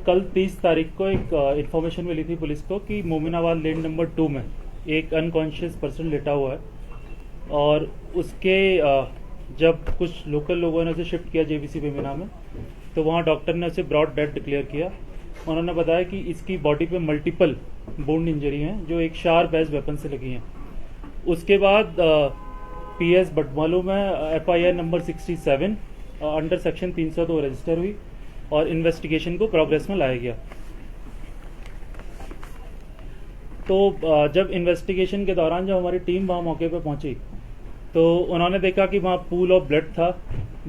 कल 30 तारीख को एक इन्फॉर्मेशन मिली थी पुलिस को कि मोमिनाबाद लेन नंबर 2 में एक अनकॉन्शियस पर्सन लेटा हुआ है और उसके जब कुछ लोकल लोगों ने उसे शिफ्ट किया जेबीसी बेमिना में, तो वहाँ डॉक्टर ने उसे ब्रॉड डेड डिक्लेयर किया। उन्होंने बताया कि इसकी बॉडी पे मल्टीपल बोन इंजरी हैं जो एक शार्प एज वेपन से लगी हैं। उसके बाद पीएस बटमालू में FIR number 67 under section 302 register हुई और इन्वेस्टिगेशन को प्रोग्रेस में लाया गया। तो जब इन्वेस्टिगेशन के दौरान जब हमारी टीम वहाँ मौके पर पहुंची तो उन्होंने देखा कि वहाँ पूल ऑफ ब्लड था।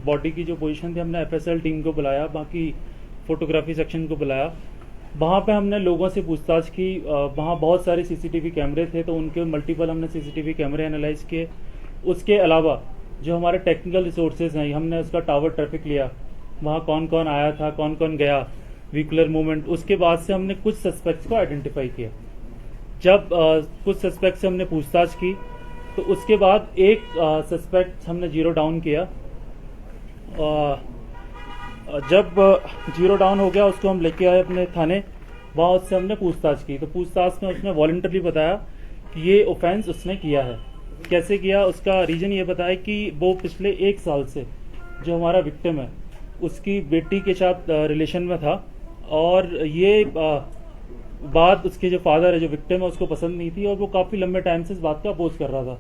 बॉडी की जो पोजीशन थी, हमने एफएसएल टीम को बुलाया, बाकी फोटोग्राफी सेक्शन को बुलाया। वहाँ पे हमने लोगों से पूछताछ की। वहाँ बहुत सारे सीसीटीवी कैमरे थे तो उनके मल्टीपल हमने सीसीटीवी कैमरे एनालाइज किए। उसके अलावा जो हमारे टेक्निकल रिसोर्सेज हैं, हमने उसका टावर ट्रैफिक लिया, वहाँ कौन कौन आया था, कौन कौन गया, व्हीकुलर मूवमेंट। उसके बाद से हमने कुछ सस्पेक्ट्स को आइडेंटिफाई किया। जब कुछ सस्पेक्ट से हमने पूछताछ की तो उसके बाद एक सस्पेक्ट हमने जीरो डाउन किया। जब जीरो डाउन हो गया उसको हम लेके आए अपने थाने, वहाँ उससे हमने पूछताछ की। तो पूछताछ में उसने वॉलंटरली बताया कि ये ऑफेंस उसने किया है। कैसे किया, उसका रीजन ये बताया कि वो पिछले 1 साल से जो हमारा विक्टिम है उसकी बेटी के साथ रिलेशन में था और ये बात उसके जो फादर है, जो विक्टिम है, उसको पसंद नहीं थी और वो काफ़ी लंबे टाइम से इस बात का अपोज कर रहा था।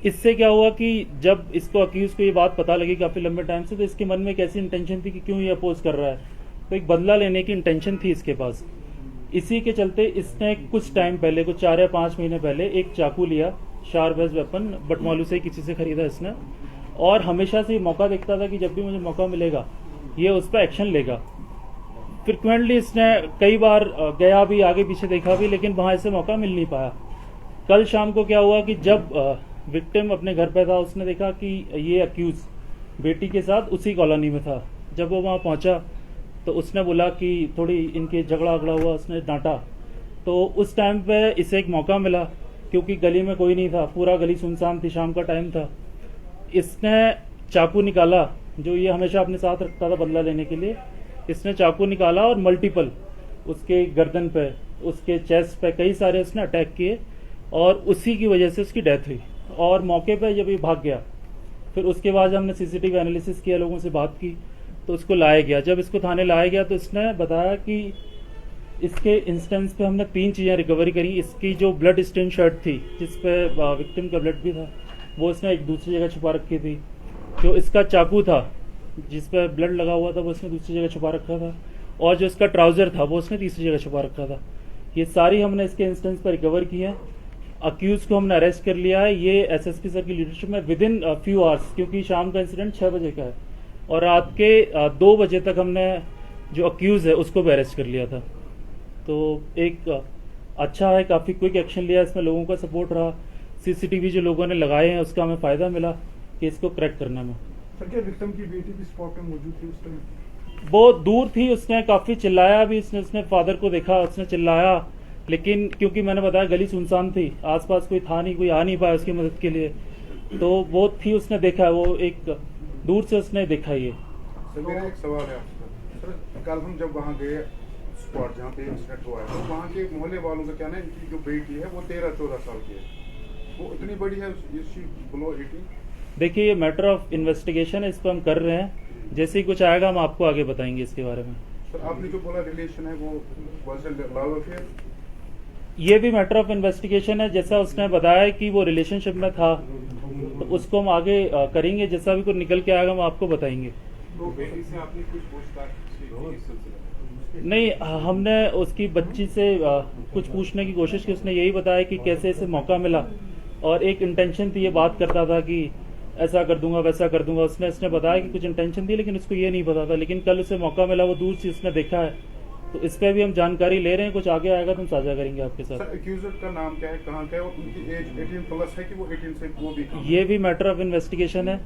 इससे क्या हुआ कि जब इसको अक्यूज को ये बात पता लगी काफ़ी लंबे टाइम से, तो इसके मन में एक ऐसी इंटेंशन थी कि क्यों ये अपोज कर रहा है, तो एक बदला लेने की इंटेंशन थी इसके पास। इसी के चलते इसने कुछ टाइम पहले, कुछ 4 या 5 महीने पहले, एक चाकू लिया, शार्प एज वेपन, बटमालू से किसी से खरीदा इसने, और हमेशा से मौका देखता था कि जब भी मुझे मौका मिलेगा ये उस पर एक्शन लेगा। फ्रिक्वेंटली इसने कई बार गया भी, आगे पीछे देखा भी, लेकिन वहां इसे मौका मिल नहीं पाया। कल शाम को क्या हुआ कि जब विक्टिम अपने घर पे था, उसने देखा कि ये अक्यूज बेटी के साथ उसी कॉलोनी में था। जब वो वहां पहुंचा तो उसने बोला कि थोड़ी इनके झगड़ा हुआ, उसने डांटा। तो उस टाइम पे इसे एक मौका मिला क्योंकि गली में कोई नहीं था, पूरा गली सुनसान थी, शाम का टाइम था। इसने चाकू निकाला, जो ये हमेशा अपने साथ रखता था बदला लेने के लिए। इसने चाकू निकाला और मल्टीपल उसके गर्दन पे, उसके चेस्ट पे कई सारे उसने अटैक किए और उसी की वजह से उसकी डेथ हुई। और मौके पे जब ये भाग गया, फिर उसके बाद हमने सीसीटीवी एनालिसिस किया, लोगों से बात की, तो उसको लाया गया। जब इसको थाने लाया गया तो इसने बताया कि इसके इंस्टेंस पे हमने 3 चीज़ें रिकवरी करी। इसकी जो ब्लड स्टेन शर्ट थी जिसपे विक्टिम का ब्लड भी था, वो इसने एक दूसरी जगह छुपा रखी थी। जो इसका चाकू था जिस पर ब्लड लगा हुआ था वो उसने दूसरी जगह छुपा रखा था, और जो इसका ट्राउजर था वो उसने तीसरी जगह छुपा रखा था। ये सारी हमने इसके इंस्टेंस पर रिकवर की है। अक्यूज को हमने अरेस्ट कर लिया है। ये एसएसपी सर की लीडरशिप में विद इन फ्यू आवर्स, क्योंकि शाम का इंसिडेंट 6 बजे का है और रात के 2 बजे तक हमने जो अक्यूज है उसको भी अरेस्ट कर लिया था। तो एक अच्छा है, काफ़ी क्विक एक्शन लिया, इसमें लोगों का सपोर्ट रहा। सीसीटीवी जो लोगों ने लगाए हैं उसका हमें फ़ायदा मिला कि इसको क्रैक करने में। सर, क्या विक्टिम की बेटी भी स्पॉट में मौजूद थी उस टाइम? वो दूर थी, उसने काफ़ी चिल्लाया भी, उसने फादर को देखा, उसने चिल्लाया, लेकिन क्योंकि मैंने बताया गली सुनसान थी, आसपास कोई था नहीं, कोई आ नहीं पाया उसकी मदद के लिए, तो वो थी, उसने देखा, वो एक दूर से उसने देखा। ये सर, मेरा एक सवाल है आपसे। सर, कल हम जब वहाँ गए स्पॉट जहाँ पे इंसिडेंट हुआ है, तो वहाँ के मोहल्ले वालों का कहना है इनकी जो बेटी है वो 13-14 साल की है, वो इतनी बड़ी है, बिलो 18? देखिए, ये मैटर ऑफ इन्वेस्टिगेशन है, इस पर हम कर रहे हैं। जैसे ही कुछ आएगा हम आपको आगे बताएंगे इसके बारे में। सर, आपने जो बोला रिलेशन है वो लव अफेयर, ये भी मैटर ऑफ इन्वेस्टिगेशन है। जैसा उसने बताया कि वो रिलेशनशिप में था, तो उसको हम आगे करेंगे। जैसा भी कुछ निकल के आएगा हम आपको बताएंगे। तो बेटी से आपने कुछ पूछताछ की? नहीं, हमने उसकी बच्ची से कुछ पूछने की कोशिश की। उसने यही बताया कि कैसे इसे मौका मिला और एक इंटेंशन थी, ये बात करता था कि ऐसा कर दूंगा, वैसा कर दूंगा। उसने बताया कि कुछ इंटेंशन थी, लेकिन उसको ये नहीं पता था। लेकिन कल उसे मौका मिला, वो दूर से उसने देखा है, तो इस पर भी हम जानकारी ले रहे हैं। कुछ आगे आएगा तो हम साझा करेंगे आपके साथ। सर, एक्यूजर का नाम क्या है, कहाँ का है और उनकी एज 18+ है कि वो 18 से वो भी? ये भी मैटर ऑफ इन्वेस्टिगेशन है।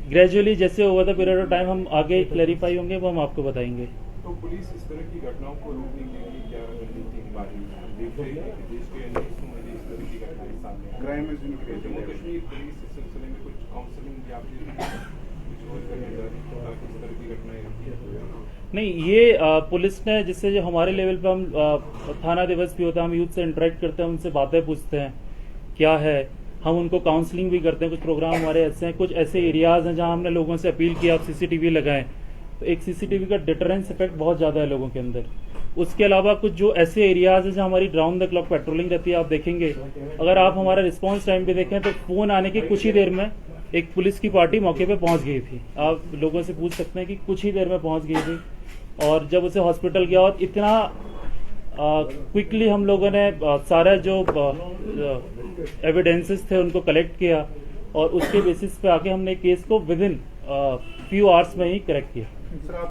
ग्रेजुअली जैसे over the period of time हम आगे क्लैरिफाई होंगे, वो हम आपको बताएंगे। तो पुलिस इस तरह की घटनाओं को रोकने के लिए क्या रणनीति की बात है? देश के अनेक हिस्सों में इस तरह की घटनाएं सामने क्राइम जम्मू कश्मीर पुलिस इस सिलसिले में कुछ काउंसलिंग या फिर विश्वास करने जा रही है ताकि इस तरह की घटनाएं नहीं, ये पुलिस ने, जिससे जो हमारे लेवल पे हम थाना दिवस भी होता है, हम यूथ से इंटरेक्ट करते हैं, उनसे बातें पूछते हैं क्या है, हम उनको काउंसलिंग भी करते हैं। कुछ प्रोग्राम हमारे ऐसे हैं, कुछ ऐसे एरियाज हैं जहां हमने लोगों से अपील किया आप सीसीटीवी लगाएं, तो एक सीसीटीवी का डिटरेंस इफेक्ट बहुत ज्यादा है लोगों के अंदर। उसके अलावा कुछ जो ऐसे एरियाज हैं जहां हमारी राउंड द क्लॉक पेट्रोलिंग रहती है, आप देखेंगे अगर आप हमारा रिस्पांस टाइम पे देखें तो फोन आने के कुछ ही देर में एक पुलिस की पार्टी मौके पे पहुंच गई थी। आप लोगों से पूछ सकते हैं कि कुछ ही देर में पहुंच गई थी, और जब उसे हॉस्पिटल गया और इतना क्विकली हम लोगों ने सारा जो एविडेंसेस थे उनको कलेक्ट किया, और उसके बेसिस पे आके हमने केस को विद इन फ्यू आवर्स में ही करेक्ट किया। सर, आप